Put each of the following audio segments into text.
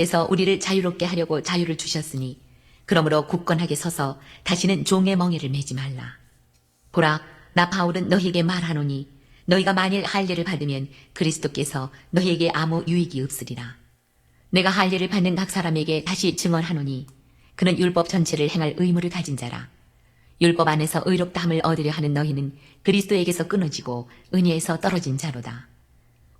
그래서 우리를 자유롭게 하려고 자유를 주셨으니 그러므로 굳건하게 서서 다시는 종의 멍에를 매지 말라. 보라, 나 바울은 너희에게 말하노니 너희가 만일 할례를 받으면 그리스도께서 너희에게 아무 유익이 없으리라. 내가 할례를 받는 각 사람에게 다시 증언하노니 그는 율법 전체를 행할 의무를 가진 자라. 율법 안에서 의롭다함을 얻으려 하는 너희는 그리스도에게서 끊어지고 은혜에서 떨어진 자로다.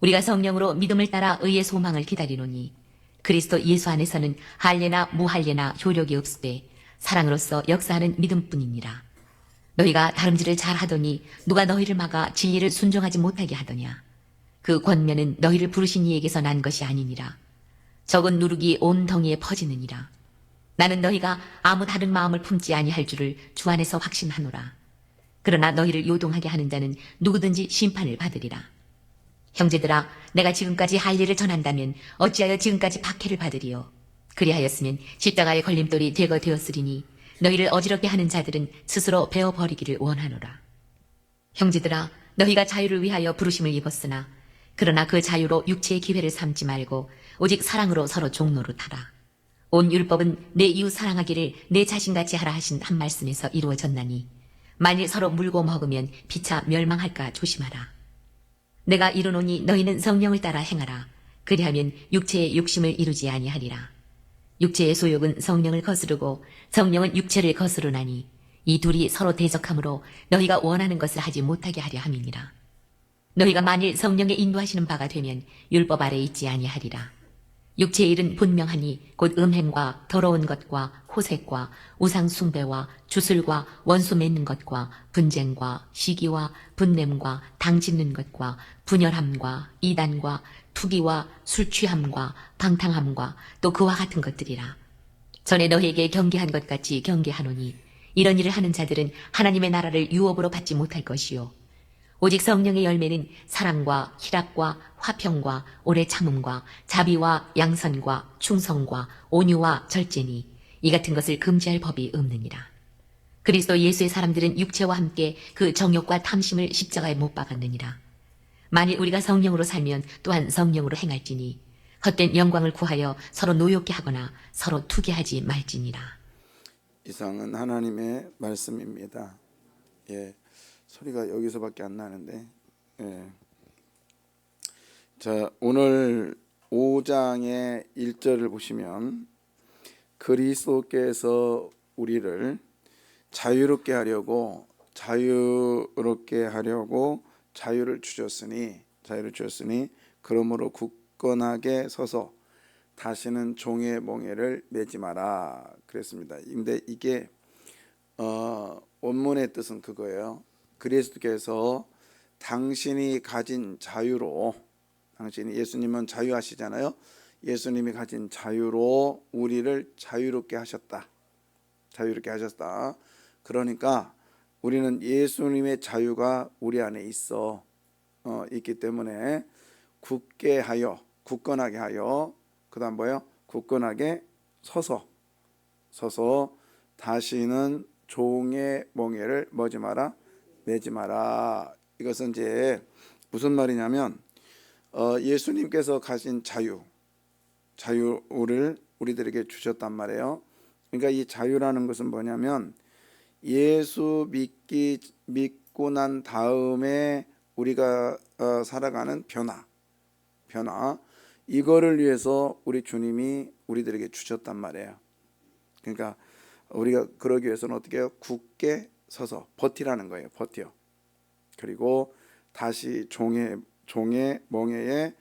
우리가 성령으로 믿음을 따라 의의 소망을 기다리노니 그리스도 예수 안에서는 할례나 무할례나 효력이 없으되 사랑으로서 역사하는 믿음뿐이니라. 너희가 다름질을 잘하더니 누가 너희를 막아 진리를 순종하지 못하게 하더냐. 그 권면은 너희를 부르신 이에게서 난 것이 아니니라. 적은 누룩이 온 덩이에 퍼지느니라. 나는 너희가 아무 다른 마음을 품지 아니할 줄을 주 안에서 확신하노라. 그러나 너희를 요동하게 하는 자는 누구든지 심판을 받으리라. 형제들아, 내가 지금까지 할례를 전한다면 어찌하여 지금까지 박해를 받으리요. 그리하였으면 십자가의 걸림돌이 되거 되었으리니 너희를 어지럽게 하는 자들은 스스로 베어버리기를 원하노라. 형제들아, 너희가 자유를 위하여 부르심을 입었으나 그러나 그 자유로 육체의 기회를 삼지 말고 오직 사랑으로 서로 종노릇하라. 온 율법은 내 이웃 사랑하기를 내 자신같이 하라 하신 한 말씀에서 이루어졌나니 만일 서로 물고 먹으면 피차 멸망할까 조심하라. 내가 이르노니 너희는 성령을 따라 행하라. 그리하면 육체의 욕심을 이루지 아니하리라. 육체의 소욕은 성령을 거스르고 성령은 육체를 거스르나니 이 둘이 서로 대적하므로 너희가 원하는 것을 하지 못하게 하려 함이니라. 너희가 만일 성령의 인도하시는 바가 되면 율법 아래 있지 아니하리라. 육체의 일은 분명하니 곧 음행과 더러운 것과 호색과 우상 숭배와 주술과 원수 맺는 것과 분쟁과 시기와 분냄과 당 짓는 것과 분열함과 이단과 투기와 술 취함과 방탕함과 또 그와 같은 것들이라. 전에 너희에게 경계한 것 같이 경계하노니 이런 일을 하는 자들은 하나님의 나라를 유업으로 받지 못할 것이요 오직 성령의 열매는 사랑과 희락과 화평과 오래 참음과 자비와 양선과 충성과 온유와 절제니 이 같은 것을 금지할 법이 없느니라. 그리스도 예수의 사람들은 육체와 함께 그 정욕과 탐심을 십자가에 못 박았느니라. 만일 우리가 성령으로 살면 또한 성령으로 행할지니 헛된 영광을 구하여 서로 노엽게 하거나 서로 투기하지 말지니라. 이상은 하나님의 말씀입니다. 예. 소리가 여기서밖에 안 나는데, 예. 자, 오늘 5장의 1절을 보시면 그리스도께서 우리를 자유롭게 하려고 자유를 주셨으니 그러므로 굳건하게 서서 다시는 종의 멍에를 매지 마라 그랬습니다. 근데 이게 원문의 뜻은 그거예요. 그리스도께서 당신이 가진 자유로, 당신이 예수님은 자유하시잖아요. 예수님이 가진 자유로 우리를 자유롭게 하셨다. 그러니까 우리는 예수님의 자유가 우리 안에 있기 때문에 굳건하게 하여, 그다음 뭐예요? 굳건하게 서서 다시는 종의 멍에를 매지 마라. 이것은 이제 무슨 말이냐면 예수님께서 가진 자유를 우리들에게 주셨단 말이에요. 그러니까 이 자유라는 것은 뭐냐면 예수 믿고 난 다음에 우리가 살아가는 변화 이거를 위해서 우리 주님이 우리들에게 주셨단 말이에요. 그러니까 우리가 그러기 위해서는 어떻게 해요? 굳게 서서 버티라는 거예요. 그리고 다시 종의 멍에를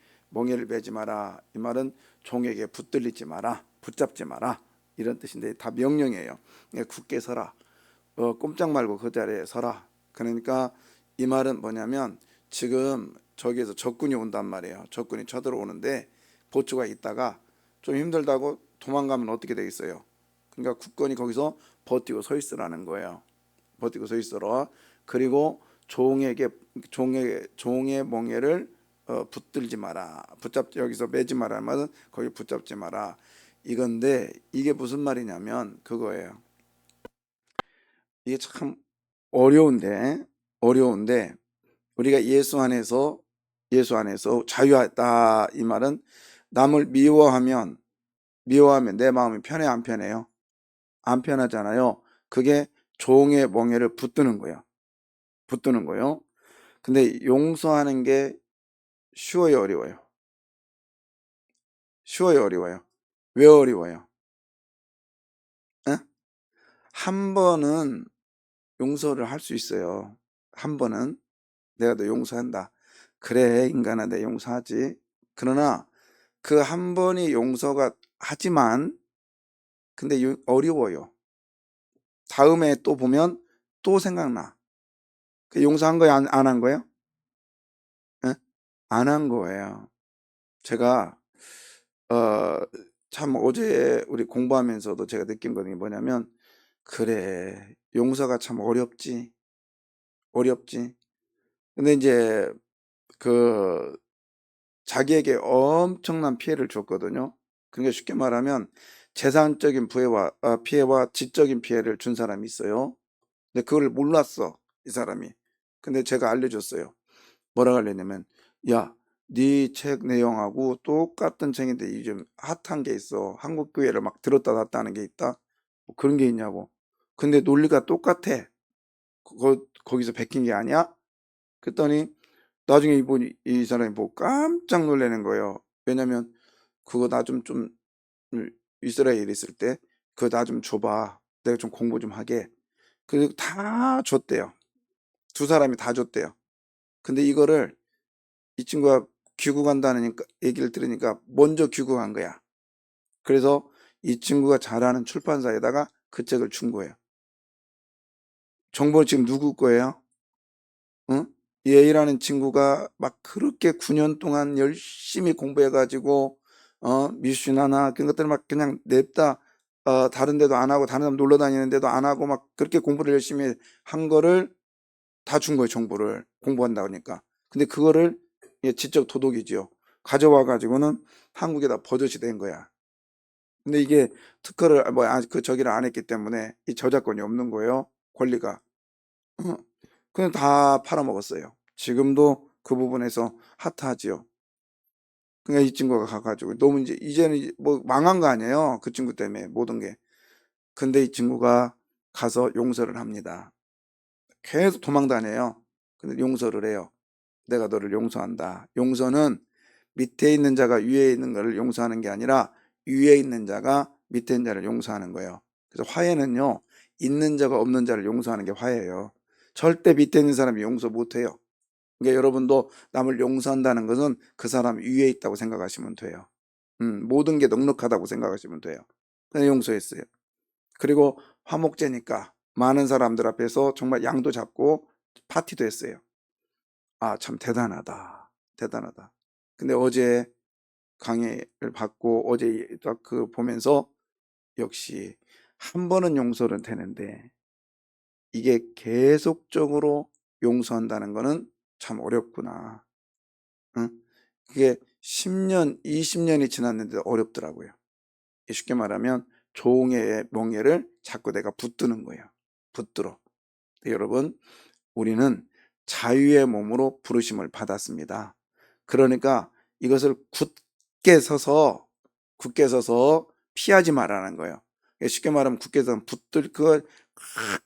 매지 마라. 이 말은 종에게 붙잡지 마라 이런 뜻인데 다 명령이에요. 그러니까 굳게 서라. 꼼짝 말고 그 자리에 서라. 그러니까 이 말은 뭐냐면 지금 저기에서 적군이 온단 말이에요. 적군이 쳐들어오는데 보초가 있다가 좀 힘들다고 도망가면 어떻게 되겠어요? 그러니까 굳건히 거기서 버티고 서 있으라는 거예요. 버티고 서 있어라. 그리고 종의 멍에를 붙들지 마라. 여기서 매지 마라는 말은 거기 붙잡지 마라. 이건데 이게 무슨 말이냐면 그거예요. 이게 참 어려운데 우리가 예수 안에서 자유하다 이 말은 남을 미워하면 미워하면 내 마음이 편해, 안 편해요? 안 편하잖아요. 그게 종의 멍에를 붙드는 거예요. 붙드는 거예요. 근데 용서하는 게 쉬워요, 어려워요? 쉬워요, 어려워요? 왜 어려워요? 에? 한 번은 용서를 할 수 있어요. 한 번은 내가 너 용서한다. 그래, 인간아, 내 용서하지. 그러나 그 한 번이 용서가 하지만 근데 어려워요. 다음에 또 보면 또 생각나. 그 용서한 거예요, 안 한 거예요? 안 한 거예요. 제가 어, 참 어제 우리 공부하면서도 제가 느낀 것이 뭐냐면 그래, 용서가 참 어렵지. 어렵지. 근데 이제 그 자기에게 엄청난 피해를 줬거든요. 그러니까 쉽게 말하면 재산적인 피해와 지적인 피해를 준 사람이 있어요. 근데 그걸 몰랐어, 이 사람이. 근데 제가 알려줬어요. 뭐라고 알려냐면, 야, 네 책 내용하고 똑같은 책인데 요즘 핫한 게 있어. 한국 교회를 막 들었다 놨다 하는 게 있다. 뭐 그런 게 있냐고. 근데 논리가 똑같아. 거기서 베낀 게 아니야? 그랬더니 나중에 이 사람이 보고 깜짝 놀라는 거예요. 왜냐면 그거 나 좀 이스라엘에 있을 때 그거 나 좀 줘봐. 내가 좀 공부 좀 하게. 그리고 다 줬대요. 두 사람이 다 줬대요. 근데 이거를 이 친구가 귀국한다는 얘기를 들으니까 먼저 귀국한 거야. 그래서 이 친구가 잘 아는 출판사에다가 그 책을 준 거예요. 정보 지금 누구 거예요? 응? A라는 친구가 막 그렇게 9년 동안 열심히 공부해가지고 미슈나나 그런 것들을 막 그냥 냅다 다른 데도 안 하고 다른 사람 놀러 다니는데도 안 하고 막 그렇게 공부를 열심히 한 거를 다 준 거예요, 정보를. 공부한다 그러니까. 근데 그거를 지적 도둑이지요. 가져와 가지고는 한국에다 버젓이 된 거야. 근데 이게 특허를 그 저기를 안 했기 때문에 이 저작권이 없는 거예요. 권리가. 어. 그냥 다 팔아먹었어요. 지금도 그 부분에서 핫하지요. 그러니까 이 친구가 가가지고 너무 이제는 뭐 망한 거 아니에요. 그 친구 때문에 모든 게. 근데 이 친구가 가서 용서를 합니다. 계속 도망 다녀요. 근데 용서를 해요. 내가 너를 용서한다. 용서는 밑에 있는 자가 위에 있는 것을 용서하는 게 아니라 위에 있는 자가 밑에 있는 자를 용서하는 거예요. 그래서 화해는요, 있는 자가 없는 자를 용서하는 게 화해예요. 절대 밑에 있는 사람이 용서 못 해요. 그러니까 여러분도 남을 용서한다는 것은 그 사람 위에 있다고 생각하시면 돼요. 모든 게 넉넉하다고 생각하시면 돼요. 그냥 용서했어요. 그리고 화목제니까 많은 사람들 앞에서 정말 양도 잡고 파티도 했어요. 아, 참 대단하다. 대단하다. 근데 어제 강의를 받고 어제 딱 그 보면서 역시 한 번은 용서는 되는데 이게 계속적으로 용서한다는 거는 참 어렵구나. 응? 그게 10년, 20년이 지났는데 어렵더라고요. 쉽게 말하면 종의 멍에를 자꾸 내가 붙드는 거예요. 붙들어. 여러분, 우리는 자유의 몸으로 부르심을 받았습니다. 그러니까 이것을 굳게 서서 피하지 말라는 거예요. 쉽게 말하면 굳게 서서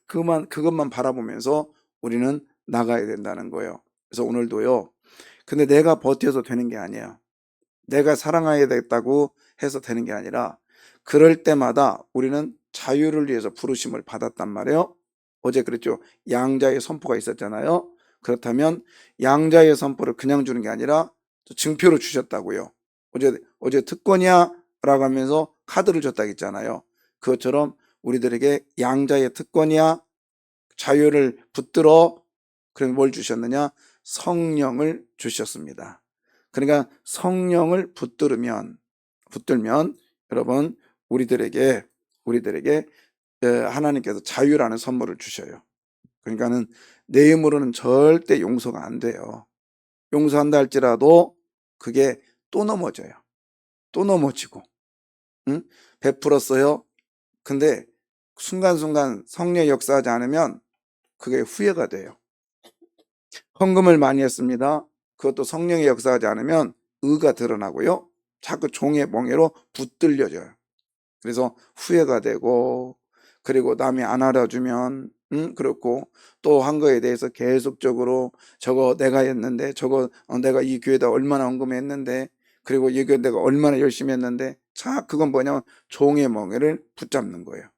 그것만 바라보면서 우리는 나가야 된다는 거예요. 그래서 오늘도요. 근데 내가 버텨서 되는 게 아니에요. 내가 사랑해야 겠다고 해서 되는 게 아니라 그럴 때마다 우리는 자유를 위해서 부르심을 받았단 말이에요. 어제 그랬죠. 양자의 선포가 있었잖아요. 그렇다면 양자의 선포를 그냥 주는 게 아니라 증표로 주셨다고요. 어제 특권이야 라고 하면서 카드를 줬다고 했잖아요. 그것처럼 우리들에게 양자의 특권이야 자유를 붙들어. 그럼 뭘 주셨느냐? 성령을 주셨습니다. 그러니까 성령을 붙들면 여러분 우리들에게 하나님께서 자유라는 선물을 주셔요. 그러니까는 내 힘으로는 절대 용서가 안 돼요. 용서한다 할지라도 그게 또 넘어져요. 또 넘어지고, 응? 베풀었어요. 근데 순간순간 성령 역사하지 않으면 그게 후회가 돼요. 헌금을 많이 했습니다. 그것도 성령의 역사하지 않으면 의가 드러나고요. 자꾸 종의 멍에로 붙들려져요. 그래서 후회가 되고, 그리고 남이 안 알아주면 그렇고, 또 한 거에 대해서 계속적으로 저거 내가 했는데, 저거 내가 이 교회에다 얼마나 헌금했는데, 그리고 이거 내가 얼마나 열심히 했는데, 자, 그건 뭐냐면 종의 멍에를 붙잡는 거예요.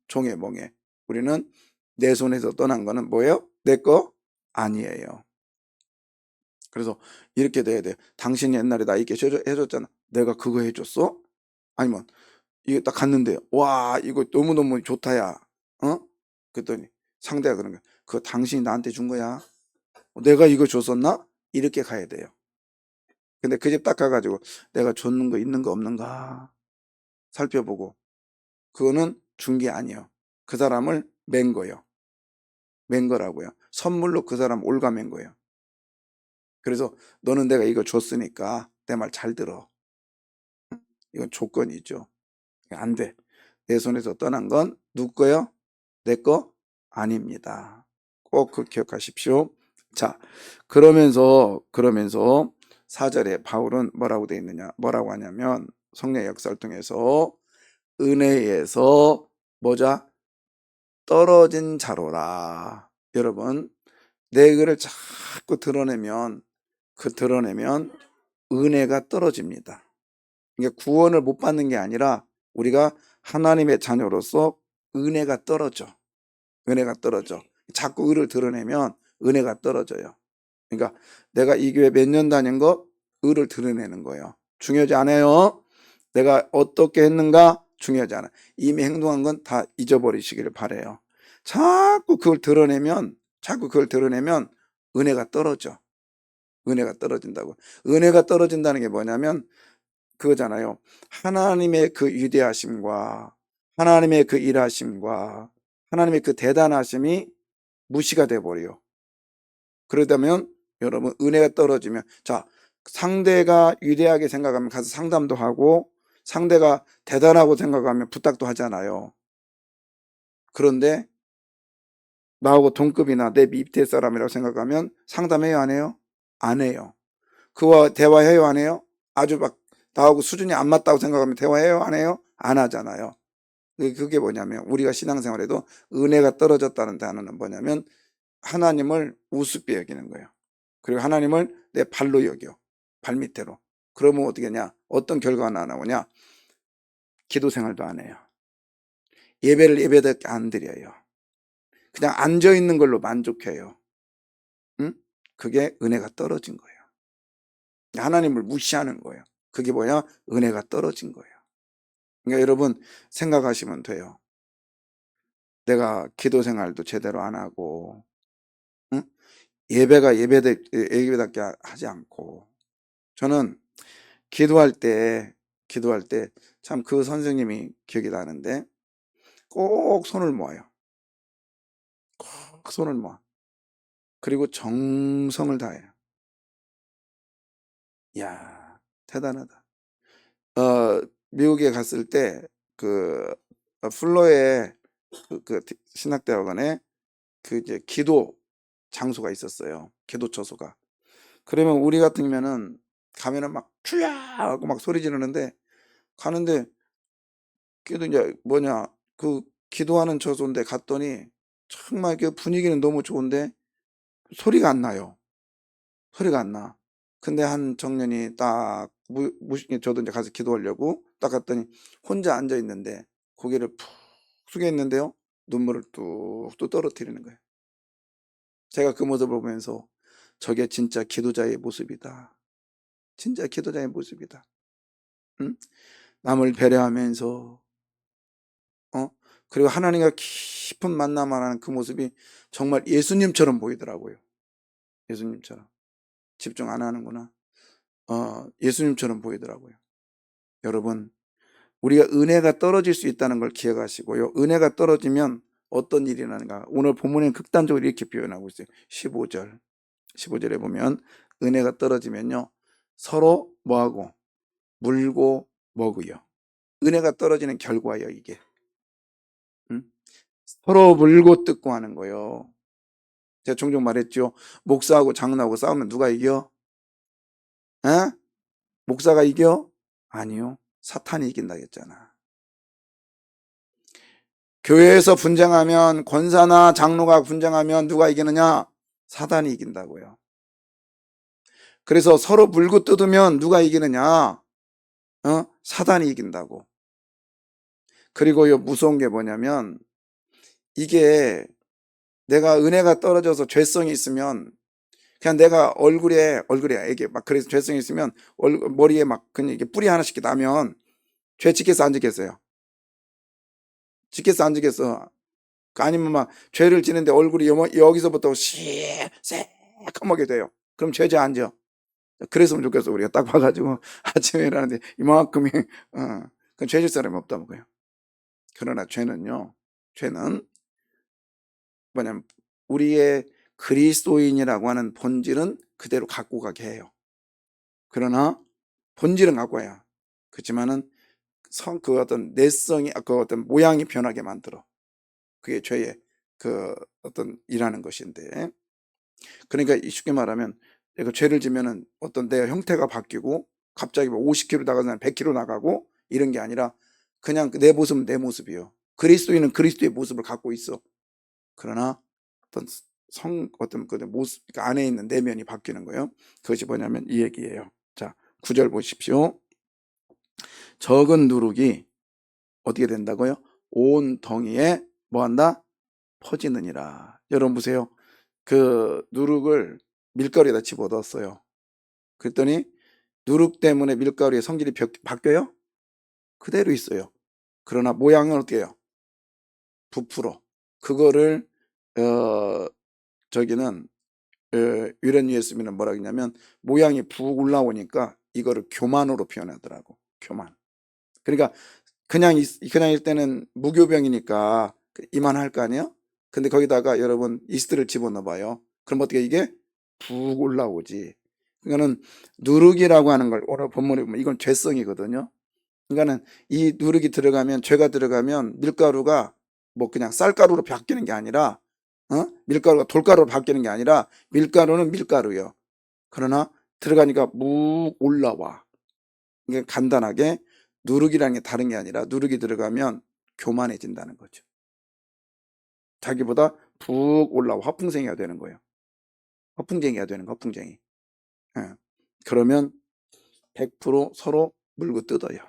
종의 멍에. 우리는 내 손에서 떠난 거는 뭐예요? 내 거 아니에요. 그래서 이렇게 돼야 돼요. 당신이 옛날에 나 이렇게 해줬잖아. 내가 그거 해줬어? 아니면 이게 딱 갔는데 와 이거 너무너무 좋다야. 그랬더니 상대가 그런 거야. 그거 당신이 나한테 준 거야. 내가 이거 줬었나? 이렇게 가야 돼요. 근데 그 집 딱 가가지고 내가 줬는 거 있는 거 없는가 살펴보고 그거는 준 게 아니에요. 그 사람을 맨 거예요. 맨 거라고요. 선물로 그 사람 올가맨 거예요. 그래서 너는 내가 이거 줬으니까 내 말 잘 들어. 이건 조건이죠. 안 돼. 내 손에서 떠난 건 누구 거요? 내 거 아닙니다. 꼭 그 기억하십시오. 자, 그러면서 4절에 바울은 뭐라고 돼 있느냐? 뭐라고 하냐면 성령 역사를 통해서 은혜에서 뭐자? 떨어진 자로라. 여러분, 내 글을 자꾸 드러내면 은혜가 떨어집니다. 그러니까 구원을 못 받는 게 아니라 우리가 하나님의 자녀로서 은혜가 떨어져. 은혜가 떨어져. 자꾸 의를 드러내면 은혜가 떨어져요. 그러니까 내가 이 교회 몇 년 다닌 거 의를 드러내는 거예요. 중요하지 않아요. 내가 어떻게 했는가 중요하지 않아. 이미 행동한 건 다 잊어버리시기를 바래요. 자꾸 그걸 드러내면 은혜가 떨어져. 은혜가 떨어진다고. 은혜가 떨어진다는 게 뭐냐면 그거잖아요. 하나님의 그 위대하심과 하나님의 그 일하심과 하나님의 그 대단하심이 무시가 돼버려요. 그러다면 여러분 은혜가 떨어지면 자 상대가 위대하게 생각하면 가서 상담도 하고 상대가 대단하고 생각하면 부탁도 하잖아요. 그런데 나하고 동급이나 내 밑에 사람이라고 생각하면 상담해요 안 해요? 안 해요. 그와 대화해요 안 해요? 아주 막 나하고 수준이 안 맞다고 생각하면 대화해요 안 해요? 안 하잖아요. 그게 뭐냐면 우리가 신앙생활에도 은혜가 떨어졌다는 단어는 뭐냐면 하나님을 우습게 여기는 거예요. 그리고 하나님을 내 발로 여겨. 발밑으로. 그러면 어떻게 하냐? 어떤 결과가 나오냐? 기도 생활도 안 해요. 예배를 예배답게 안 드려요. 그냥 앉아있는 걸로 만족해요. 응? 그게 은혜가 떨어진 거예요. 하나님을 무시하는 거예요. 그게 뭐야? 은혜가 떨어진 거예요. 그러니까 여러분 생각하시면 돼요. 내가 기도 생활도 제대로 안 하고 응? 예배가 예배답게 하지 않고 저는 기도할 때 참 그 선생님이 기억이 나는데 꼭 손을 모아요. 꼭 손을 모아. 그리고 정성을 다해요. 이야, 대단하다. 미국에 갔을 때 그 플로에 그 신학대학원에 그 이제 기도 장소가 있었어요. 기도 처소가. 그러면 우리 같으면은 가면은 막 주야 하고 막 소리 지르는데 가는데 그래도 이제 뭐냐 그 기도하는 처소인데 갔더니 정말 그 분위기는 너무 좋은데 소리가 안 나요. 소리가 안 나. 근데 한 청년이 딱 저도 이제 가서 기도하려고 딱 갔더니 혼자 앉아 있는데 고개를 푹 숙여 있는데요. 눈물을 뚝뚝 떨어뜨리는 거예요. 제가 그 모습을 보면서 저게 진짜 기도자의 모습이다. 진짜 기도자의 모습이다. 응? 남을 배려하면서 그리고 하나님과 깊은 만남을 하는 그 모습이 정말 예수님처럼 보이더라고요. 예수님처럼. 집중 안 하는구나. 예수님처럼 보이더라고요. 여러분, 우리가 은혜가 떨어질 수 있다는 걸 기억하시고요. 은혜가 떨어지면 어떤 일이 나는가. 오늘 본문에는 극단적으로 이렇게 표현하고 있어요. 15절에 보면 은혜가 떨어지면요. 서로 뭐하고? 물고 먹어요. 은혜가 떨어지는 결과예요, 이게. 응? 서로 물고 뜯고 하는 거예요. 제가 종종 말했죠. 목사하고 장로하고 싸우면 누가 이겨? 에? 목사가 이겨? 아니요. 사탄이 이긴다 했잖아. 교회에서 분쟁하면, 권사나 장로가 분쟁하면 누가 이기느냐? 사단이 이긴다고요. 그래서 서로 물고 뜯으면 누가 이기느냐? 사단이 이긴다고. 그리고 요 무서운 게 뭐냐면, 이게 내가 은혜가 떨어져서 죄성이 있으면 그냥 내가 얼굴에 이게 막 그래서 죄성이 있으면 머리에 막 그냥 이게 뿌리 하나씩 나면 죄 지겠어 안 지겠어요? 지겠어 안 지겠어? 아니면 막 죄를 지는데 얼굴이 여기서부터 새까맣게 돼요. 그럼 죄지 안 져? 그랬으면 좋겠어. 우리가 딱 봐가지고 아침에 일어나는데 이만큼이 그건 죄질 사람이 없다고요. 그러나 죄는 뭐냐면 우리의 그리스도인이라고 하는 본질은 그대로 갖고 가게 해요. 그러나 본질은 갖고 와요. 그렇지만은 그 어떤 내성이 그 어떤 모양이 변하게 만들어. 그게 죄의 그 어떤 일하는 것인데. 그러니까 쉽게 말하면 내가 죄를 지면은 어떤 내 형태가 바뀌고 갑자기 뭐 50kg 나가는 사람 100kg 나가고 이런 게 아니라 그냥 내 모습은 내 모습이요. 그리스도인은 그리스도의 모습을 갖고 있어. 그러나 어떤 그 모습, 그러니까 안에 있는 내면이 바뀌는 거예요. 그것이 뭐냐면 이 얘기예요. 자, 9절 보십시오. 적은 누룩이 어떻게 된다고요? 온 덩이에 뭐한다? 퍼지느니라. 여러분 보세요. 그 누룩을 밀가루에다 집어넣었어요. 그랬더니 누룩 때문에 밀가루의 성질이 바뀌어요? 그대로 있어요. 그러나 모양은 어떻게 해요? 부풀어. 그거를 저기는 유래인 예수님은 뭐라 그러냐면 모양이 푹 올라오니까 이거를 교만으로 표현하더라고. 교만. 그러니까 그냥 일 때는 무교병이니까 이만할 거 아니에요? 근데 거기다가 여러분 이스트를 집어넣어 봐요. 그럼 어떻게 이게 푹 올라오지. 그러니까는 누룩이라고 하는 걸 오늘 본문에 보면 이건 죄성이거든요. 그러니까는 이 누룩이 들어가면 죄가 들어가면 밀가루가 뭐 그냥 쌀가루로 바뀌는 게 아니라 밀가루가 돌가루로 바뀌는 게 아니라 밀가루는 밀가루요. 그러나 들어가니까 묵 올라와. 이게 간단하게 누룩이라는 게 다른 게 아니라 누룩이 들어가면 교만해진다는 거죠. 자기보다 푹 올라와 허풍쟁이가 되는 거예요. 허풍쟁이가 되는 거, 허풍쟁이. 예. 그러면 100% 서로 물고 뜯어요.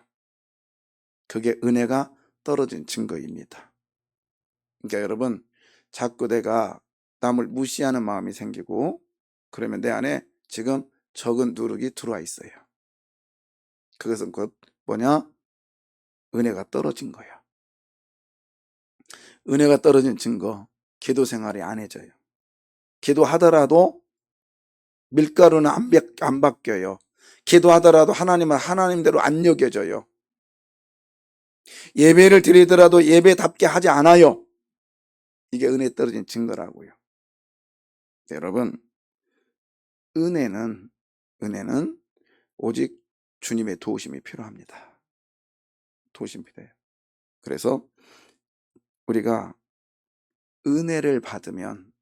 그게 은혜가 떨어진 증거입니다. 그러니까 여러분 자꾸 내가 남을 무시하는 마음이 생기고 그러면 내 안에 지금 적은 누룩이 들어와 있어요. 그것은 곧 뭐냐? 은혜가 떨어진 거야. 은혜가 떨어진 증거, 기도 생활이 안 해져요. 기도하더라도 밀가루는 안 바뀌어요. 기도하더라도 하나님은 하나님대로 안 여겨져요. 예배를 드리더라도 예배답게 하지 않아요. 이게 은혜 떨어진 증거라고요. 여러분, 은혜는 오직 주님의 도우심이 필요합니다. 도우심이 필요해요. 그래서 우리가 은혜를 받으면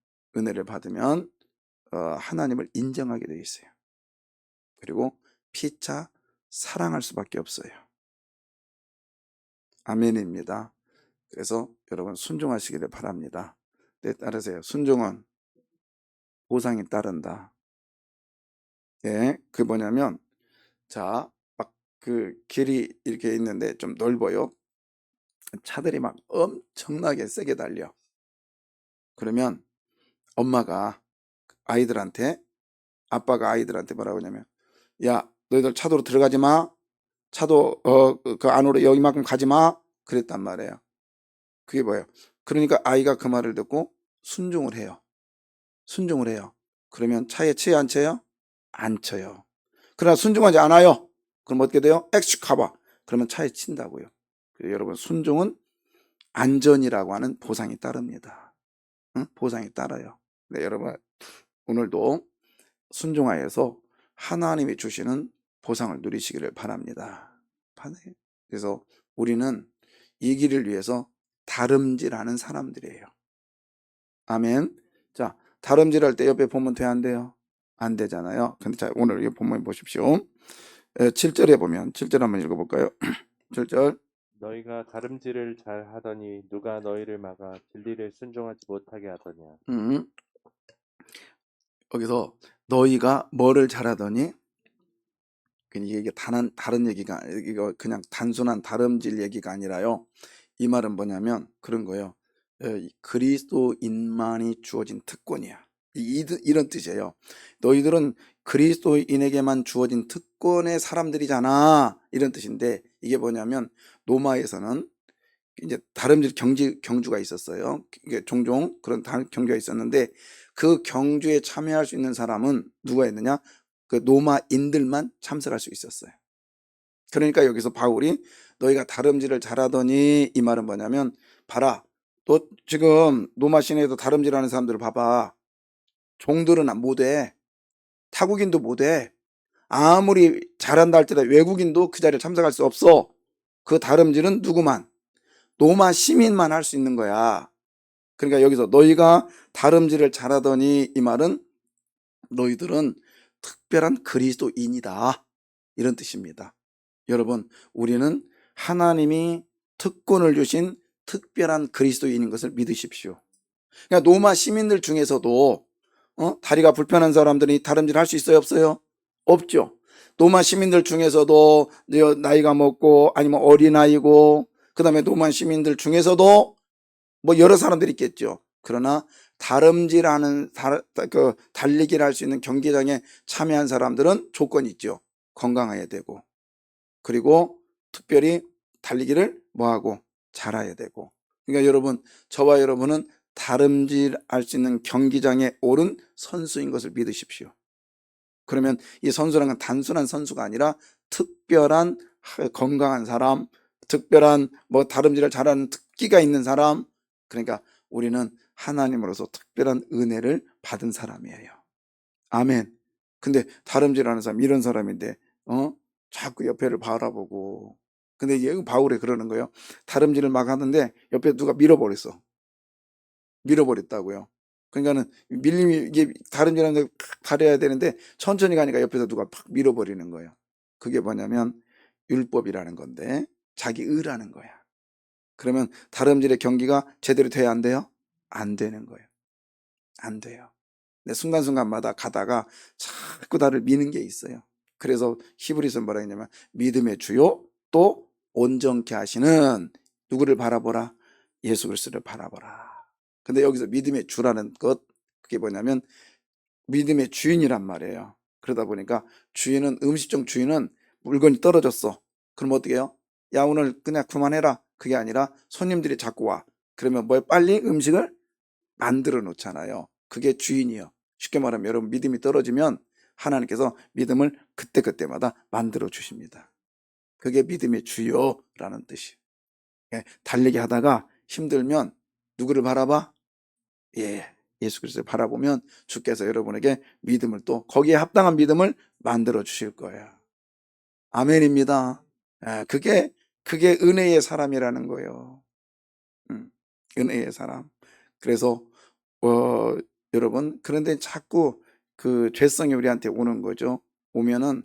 하나님을 인정하게 되어 있어요. 그리고 피차 사랑할 수밖에 없어요. 아멘입니다. 그래서 여러분 순종하시기를 바랍니다. 네, 따르세요. 순종은 보상이 따른다. 예, 그 뭐냐면 자, 막 그 길이 이렇게 있는데 좀 넓어요. 차들이 막 엄청나게 세게 달려. 그러면 아빠가 아이들한테 뭐라고 하냐면 야, 너희들 차도로 들어가지 마. 차도 그 안으로 여기만큼 가지 마. 그랬단 말이에요. 그게 뭐예요? 그러니까 아이가 그 말을 듣고 순종을 해요. 그러면 차에 치여 안 쳐요? 안 쳐요. 그러나 순종하지 않아요. 그럼 어떻게 돼요? 엑스 가봐. 그러면 차에 친다고요. 여러분 순종은 안전이라고 하는 보상이 따릅니다. 보상이 따라요. 네, 여러분 오늘도 순종하여서 하나님이 주시는 보상을 누리시기를 바랍니다. 그래서 우리는 이 길을 위해서 다름질하는 사람들이에요. 아멘. 자, 다름질할 때 옆에 보면 돼, 안 돼요? 안 되잖아요. 근데 자, 오늘 이 본문 보십시오. 7절에 보면 7절 한번 읽어볼까요? 7절 너희가 다름질을 잘 하더니 누가 너희를 막아 진리를 순종하지 못하게 하더냐. 음, 여기서 너희가 뭐를 잘하더니 이게 다른 얘기가 이거 그냥 단순한 다름질 얘기가 아니라요. 이 말은 뭐냐면 그런 거예요. 이 그리스도인만이 주어진 특권이야. 이런 뜻이에요. 너희들은 그리스도인에게만 주어진 특권의 사람들이잖아. 이런 뜻인데 이게 뭐냐면 로마에서는 이제 다름질 경주가 있었어요. 이게 종종 그런 경주가 있었는데 그 경주에 참여할 수 있는 사람은 누가 있느냐? 그 로마인들만 참석할 수 있었어요. 그러니까 여기서 바울이 너희가 다름질을 잘하더니 이 말은 뭐냐면 봐라. 너 지금 로마 시내에도 다름질하는 사람들을 봐봐. 종들은 못해. 타국인도 못해. 아무리 잘한다 할지라도 외국인도 그 자리에 참석할 수 없어. 그 다름질은 누구만? 로마 시민만 할 수 있는 거야. 그러니까 여기서 너희가 다름질을 잘하더니 이 말은 너희들은 특별한 그리스도인이다. 이런 뜻입니다. 여러분, 우리는 하나님이 특권을 주신 특별한 그리스도인인 것을 믿으십시오. 그러니까 로마 시민들 중에서도 다리가 불편한 사람들이 다름질 할 수 있어요, 없어요? 없죠. 로마 시민들 중에서도 나이가 먹고 아니면 어린아이고 그다음에 로마 시민들 중에서도 뭐 여러 사람들이 있겠죠. 그러나 다름질하는 달리기를 할 수 있는 경기장에 참여한 사람들은 조건이 있죠. 건강해야 되고 그리고 특별히 달리기를 뭐하고 잘해야 되고. 그러니까 여러분, 저와 여러분은 다름질할 수 있는 경기장에 오른 선수인 것을 믿으십시오. 그러면 이 선수라는 건 단순한 선수가 아니라 특별한 건강한 사람, 특별한 뭐 다름질을 잘하는 특기가 있는 사람. 그러니까 우리는 하나님으로서 특별한 은혜를 받은 사람이에요. 아멘. 근데 다름질하는 사람 이런 사람인데 자꾸 옆에를 바라보고. 근데 이제 바울이 그러는 거예요. 다름질을 막 하는데 옆에 누가 밀어버렸어. 밀어버렸다고요. 그러니까는 밀림이 이게 다름질하는데 가려야 되는데 천천히 가니까 옆에서 누가 팍 밀어버리는 거예요. 그게 뭐냐면 율법이라는 건데 자기 의라는 거야. 그러면 다름질의 경기가 제대로 돼야 안 돼요? 안 되는 거예요. 안 돼요. 근데 순간순간마다 가다가 자꾸 나를 미는 게 있어요. 그래서 히브리서 뭐라 했냐면 믿음의 주요 또 온전케 하시는 누구를 바라보라? 예수 그리스도를 바라보라. 근데 여기서 믿음의 주라는 것 그게 뭐냐면 믿음의 주인이란 말이에요. 그러다 보니까 주인은 음식점 주인은 물건이 떨어졌어. 그럼 어떻게 해요? 야 오늘 그냥 그만해라. 그게 아니라 손님들이 자꾸 와. 그러면 뭐 빨리 음식을 만들어 놓잖아요. 그게 주인이요. 쉽게 말하면 여러분 믿음이 떨어지면 하나님께서 믿음을 그때그때마다 만들어 주십니다. 그게 믿음의 주요라는 뜻이에요. 달리기 하다가 힘들면 누구를 바라봐? 예수 그리스도를 바라보면 주께서 여러분에게 믿음을 또 거기에 합당한 믿음을 만들어 주실 거예요. 아멘입니다. 그게 은혜의 사람이라는 거예요. 은혜의 사람. 그래서 여러분 그런데 자꾸 그 죄성이 우리한테 오는 거죠. 오면은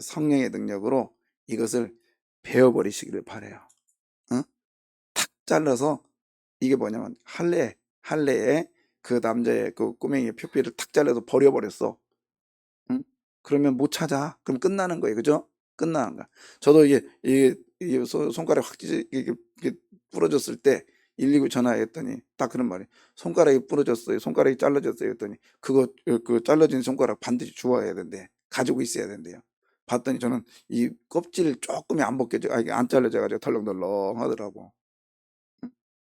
성령의 능력으로 이것을 베어버리시기를 바래요. 탁 잘라서 이게 뭐냐면 할례에 그 남자의 그 꼬맹이의 표피를 탁 잘라서 버려버렸어. 응? 그러면 못 찾아. 그럼 끝나는 거예요, 그죠? 끝나는 거야. 저도 이게 손가락 확 이게 부러졌을 때 119 전화했더니 딱 그런 말이 손가락이 부러졌어요. 손가락이 잘라졌어요. 했더니 그 잘라진 손가락 반드시 주워야 된대. 가지고 있어야 된대요. 봤더니 저는 이 껍질 조금이 안 벗겨져, 이게 안 잘라져가지고 덜렁덜렁 하더라고.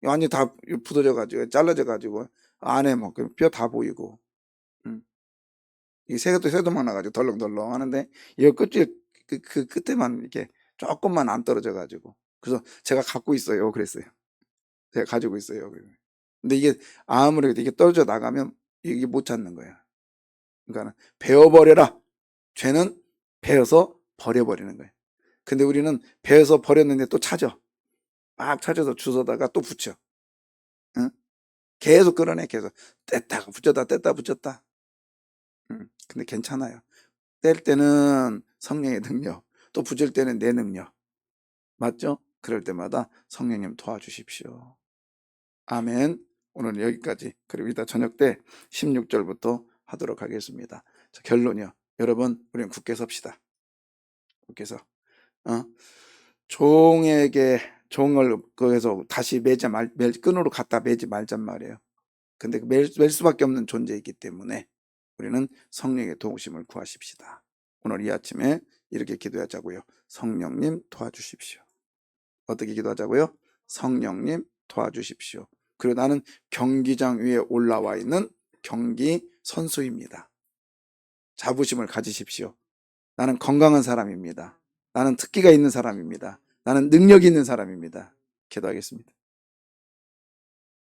완전히 다 부서져가지고 잘라져가지고 안에 뭐 뼈 다 보이고, 이 새도만 나가지고 덜렁덜렁 하는데 이 껍질 그 끝에만 이렇게 조금만 안 떨어져가지고 그래서 제가 갖고 있어요. 그랬어요. 제가 가지고 있어요. 근데 이게 아무리 이게 떨어져 나가면 이게 못 찾는 거야. 그러니까 베어버려라. 죄는 베어서 버려버리는 거예요. 근데 우리는 베어서 버렸는데 또 찾아. 막 찾아서 주워다가 또 붙여. 응? 계속 끌어내. 계속 뗐다가 붙였다 뗐다 붙였다. 근데 괜찮아요. 뗄 때는 성령의 능력, 또 붙일 때는 내 능력. 맞죠? 그럴 때마다 성령님 도와주십시오. 아멘. 오늘 여기까지. 그리고 이따 저녁 때 16절부터 하도록 하겠습니다. 자, 결론이요. 여러분, 우리는 굳게 섭시다. 굳게 서. 종에게 종을 거기서 다시 끈으로 갖다 매지 말잔 말이에요. 근데 맬 수밖에 없는 존재이기 때문에 우리는 성령의 도우심을 구하십시다. 오늘 이 아침에 이렇게 기도하자고요. 성령님 도와주십시오. 어떻게 기도하자고요? 성령님 도와주십시오. 그리고 나는 경기장 위에 올라와 있는 경기 선수입니다. 자부심을 가지십시오. 나는 건강한 사람입니다. 나는 특기가 있는 사람입니다. 나는 능력이 있는 사람입니다. 기도하겠습니다.